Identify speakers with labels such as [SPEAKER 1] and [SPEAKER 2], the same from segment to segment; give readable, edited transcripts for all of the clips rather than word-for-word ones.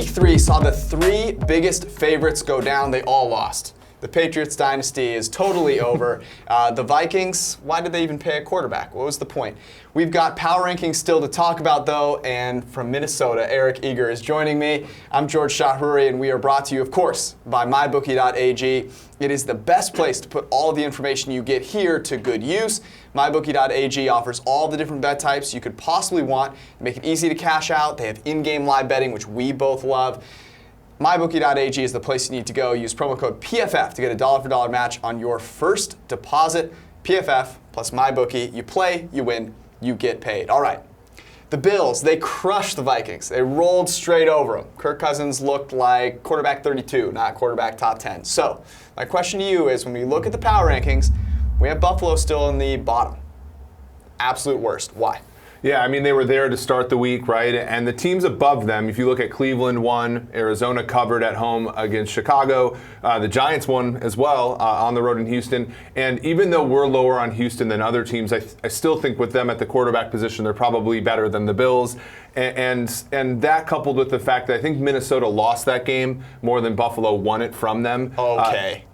[SPEAKER 1] Week 3 saw the 3 biggest favorites go down. They all lost. The Patriots dynasty is totally over. The Vikings, why did they even pay a quarterback? What was the point? We've got power rankings still to talk about, though, and from Minnesota, Eric Eager is joining me. I'm George Chahrouri, and we are brought to you, of course, by MyBookie.ag. It is the best place to put all of the information you get here to good use. MyBookie.ag offers all the different bet types you could possibly want. Make it easy to cash out. They have in-game live betting, which we both love. MyBookie.ag is the place you need to go. Use promo code PFF to get a dollar-for-dollar match on your first deposit. PFF plus MyBookie. You play, you win, you get paid. All right. The Bills, they crushed the Vikings. They rolled straight over them. Kirk Cousins looked like quarterback 32, not quarterback top 10. So my question to you is, when we look at the power rankings, we have Buffalo still in the bottom. Absolute worst. Why?
[SPEAKER 2] Yeah, I mean, they were there to start the week, right? And the teams above them, if you look at Cleveland won, Arizona covered at home against Chicago, the Giants won as well on the road in Houston. And even though we're lower on Houston than other teams, I still think with them at the quarterback position, they're probably better than the Bills. And that coupled with the fact that I think Minnesota lost that game more than Buffalo won it from them.
[SPEAKER 1] Okay.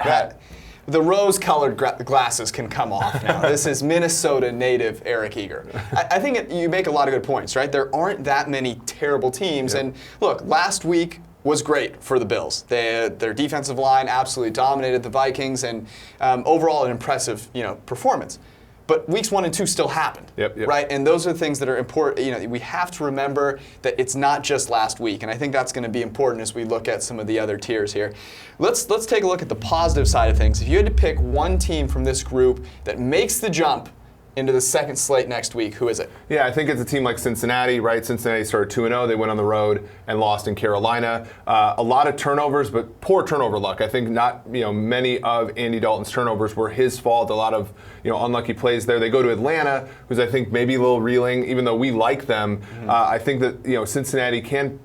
[SPEAKER 1] The rose-colored glasses can come off now. This is Minnesota native Eric Eager. I think you make a lot of good points, right? There aren't that many terrible teams. Yep. And look, last week was great for the Bills. Their defensive line absolutely dominated the Vikings, and overall an impressive performance. But weeks 1 and 2 still happened, right? And those are the things that are important. We have to remember that it's not just last week, and I think that's going to be important as we look at some of the other tiers here. Let's take a look at the positive side of things. If you had to pick one team from this group that makes the jump into the second slate next week, who is it? Yeah,
[SPEAKER 2] I think it's a team like Cincinnati, right? Cincinnati started 2-0. They went on the road and lost in Carolina. A lot of turnovers, but poor turnover luck. I think not, many of Andy Dalton's turnovers were his fault. A lot of, unlucky plays there. They go to Atlanta, who's I think maybe a little reeling, even though we like them. Mm-hmm. I think that, Cincinnati can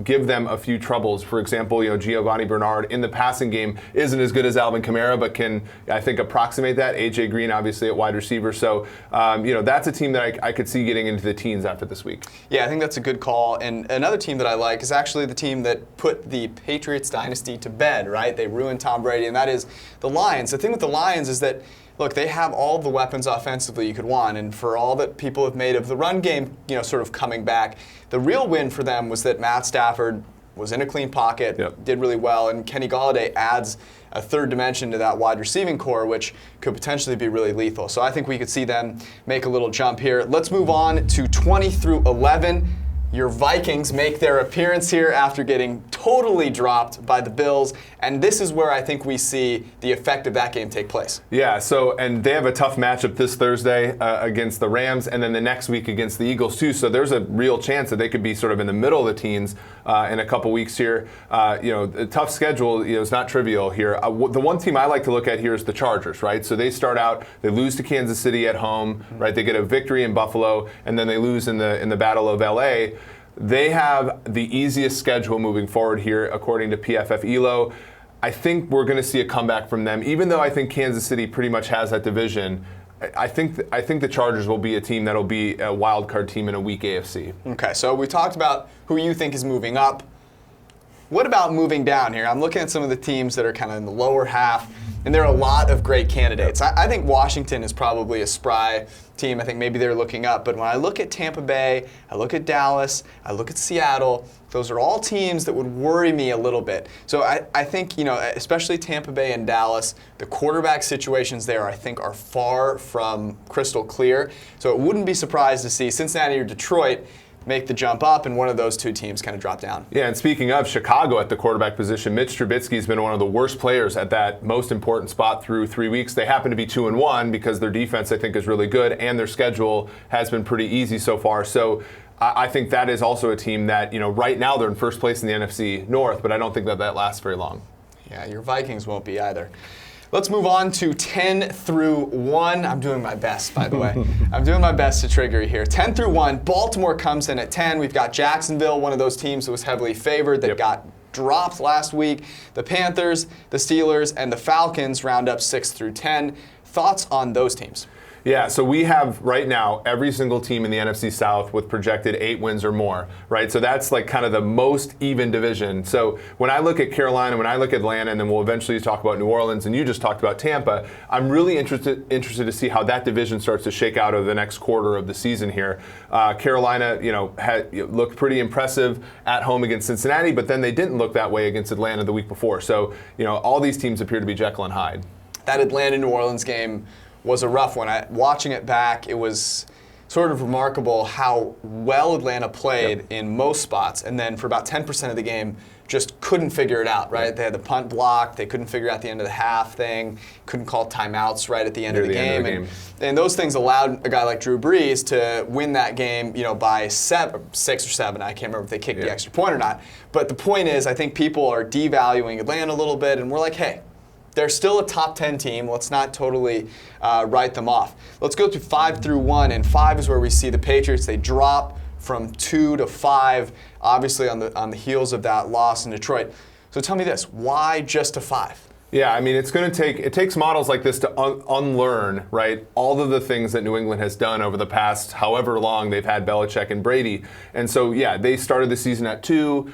[SPEAKER 2] give them a few troubles. For example, Giovanni Bernard in the passing game isn't as good as Alvin Kamara, but can, I think, approximate that. A.J. Green, obviously, at wide receiver. So, that's a team that I could see getting into the teens after this week.
[SPEAKER 1] Yeah, I think that's a good call. And another team that I like is actually the team that put the Patriots dynasty to bed, right? They ruined Tom Brady, and that is the Lions. The thing with the Lions is that, look, they have all the weapons offensively you could want, and for all that people have made of the run game, sort of coming back, the real win for them was that Matt Stafford was in a clean pocket, did really well, and Kenny Golladay adds a third dimension to that wide receiving core, which could potentially be really lethal. So I think we could see them make a little jump here. Let's move on to 20 through 11. Your Vikings make their appearance here after getting totally dropped by the Bills, and this is where I think we see the effect of that game take place.
[SPEAKER 2] Yeah, and they have a tough matchup this Thursday against the Rams, and then the next week against the Eagles too, so there's a real chance that they could be sort of in the middle of the teens in a couple weeks here. A tough schedule is not trivial here. The one team I like to look at here is the Chargers, right? So they start out, they lose to Kansas City at home, right? They get a victory in Buffalo, and then they lose in the Battle of L.A. They have the easiest schedule moving forward here, according to PFF ELO. I think we're going to see a comeback from them, even though I think Kansas City pretty much has that division. I think the Chargers will be a team that'll be a wild card team in a weak AFC.
[SPEAKER 1] Okay, so we talked about who you think is moving up. What about moving down here? I'm looking at some of the teams that are kind of in the lower half, and there are a lot of great candidates. I think Washington is probably a spry team. I think maybe they're looking up. But when I look at Tampa Bay, I look at Dallas, I look at Seattle, those are all teams that would worry me a little bit. So I think, especially Tampa Bay and Dallas, the quarterback situations there, I think, are far from crystal clear. So it wouldn't be surprised to see Cincinnati or Detroit make the jump up, and one of those two teams kind of drop down.
[SPEAKER 2] Yeah, and speaking of Chicago at the quarterback position, Mitch Trubisky's been one of the worst players at that most important spot through 3 weeks. They happen to be 2-1 because their defense, I think, is really good, and their schedule has been pretty easy so far. So I think that is also a team that, right now they're in first place in the NFC North, but I don't think that lasts very long.
[SPEAKER 1] Yeah, your Vikings won't be either. Let's move on to 10 through 1. I'm doing my best, by the way. I'm doing my best to trigger you here. 10 through 1, Baltimore comes in at 10. We've got Jacksonville, one of those teams that was heavily favored that got dropped last week. The Panthers, the Steelers, and the Falcons round up 6 through 10. Thoughts on those teams?
[SPEAKER 2] Yeah, so we have right now every single team in the NFC South with projected 8 wins or more, right? So that's like kind of the most even division. So when I look at Carolina, when I look at Atlanta, and then we'll eventually talk about New Orleans, and you just talked about Tampa, I'm really interested to see how that division starts to shake out over the next quarter of the season here. Carolina, looked pretty impressive at home against Cincinnati, but then they didn't look that way against Atlanta the week before. So, all these teams appear to be Jekyll and Hyde.
[SPEAKER 1] That Atlanta-New Orleans game was a rough one. Watching it back, it was sort of remarkable how well Atlanta played in most spots, and then for about 10% of the game, just couldn't figure it out, right? They had the punt blocked, they couldn't figure out the end of the half thing, couldn't call timeouts right at the end of the game. And those things allowed a guy like Drew Brees to win that game, by 6 or 7. I can't remember if they kicked the extra point or not. But the point is, I think people are devaluing Atlanta a little bit, and we're like, hey, they're still a top 10 team. Let's not totally write them off. Let's go to 5 through 1, and 5 is where we see the Patriots. They drop from 2 to 5, obviously on the heels of that loss in Detroit. So tell me this, why just a 5?
[SPEAKER 2] Yeah, I mean, it takes models like this to unlearn, right, all of the things that New England has done over the past however long they've had Belichick and Brady. And so, yeah, they started the season at 2.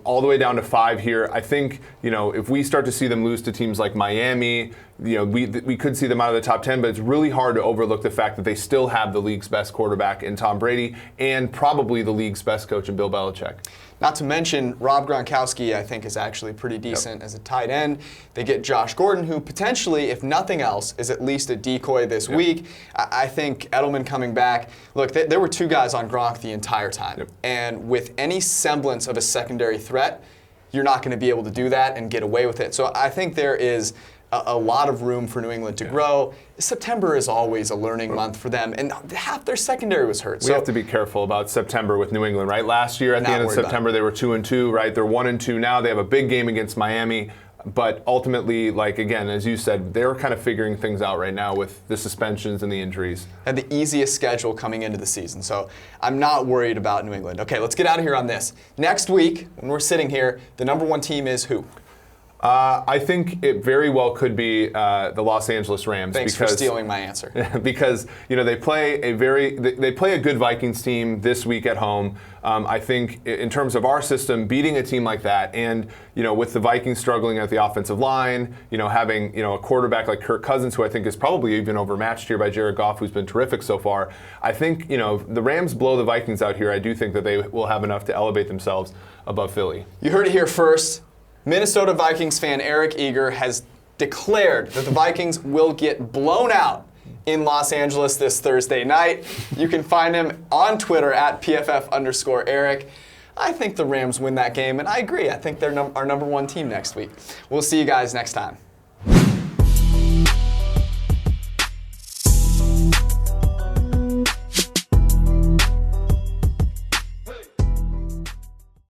[SPEAKER 2] All the way down to 5 here. I think, if we start to see them lose to teams like Miami, we could see them out of the top 10, but it's really hard to overlook the fact that they still have the league's best quarterback in Tom Brady and probably the league's best coach in Bill Belichick.
[SPEAKER 1] Not to mention, Rob Gronkowski, I think, is actually pretty decent as a tight end. They get Josh Gordon, who potentially, if nothing else, is at least a decoy this week. I think Edelman coming back. Look, there were 2 guys on Gronk the entire time. And with any semblance of a secondary threat, you're not going to be able to do that and get away with it. So I think there is a lot of room for New England to grow. September is always a learning month for them, and half their secondary was hurt.
[SPEAKER 2] We have to be careful about September with New England, right? Last year at the end of September, they were 2-2, right? They're 1-2 now. They have a big game against Miami, but ultimately, again, as you said, they're kind of figuring things out right now with the suspensions and the injuries.
[SPEAKER 1] Had the easiest schedule coming into the season, so I'm not worried about New England. Okay, let's get out of here on this. Next week, when we're sitting here, the number 1 team is who?
[SPEAKER 2] I think it very well could be the Los Angeles Rams.
[SPEAKER 1] Thanks for stealing my answer.
[SPEAKER 2] Because they play a good Vikings team this week at home. I think in terms of our system, beating a team like that, and with the Vikings struggling at the offensive line, having a quarterback like Kirk Cousins, who I think is probably even overmatched here by Jared Goff, who's been terrific so far. I think the Rams blow the Vikings out here. I do think that they will have enough to elevate themselves above Philly.
[SPEAKER 1] You heard it here first. Minnesota Vikings fan Eric Eager has declared that the Vikings will get blown out in Los Angeles this Thursday night. You can find him on Twitter at PFF_Eric. I think the Rams win that game, and I agree. I think they're our number 1 team next week. We'll see you guys next time.